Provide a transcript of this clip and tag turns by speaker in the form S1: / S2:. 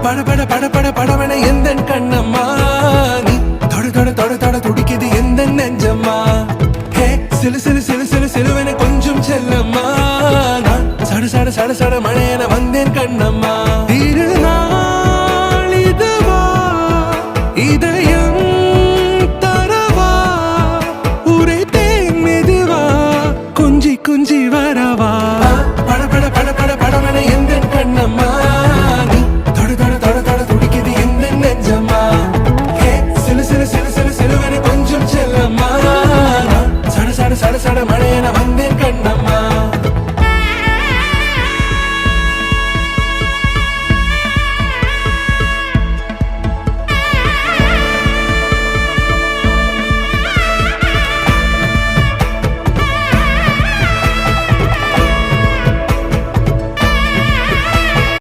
S1: பட பட பட பட படவன எந்த கண்ணம்மா நீ தொட தொட தொட தொட துடிக்குது எந்த நெஞ்சம்மா ஹே சிலு சிலு சிலு சிலு சிலுவன கொஞ்சம் செல்லம்மா நான் சட சட சட சட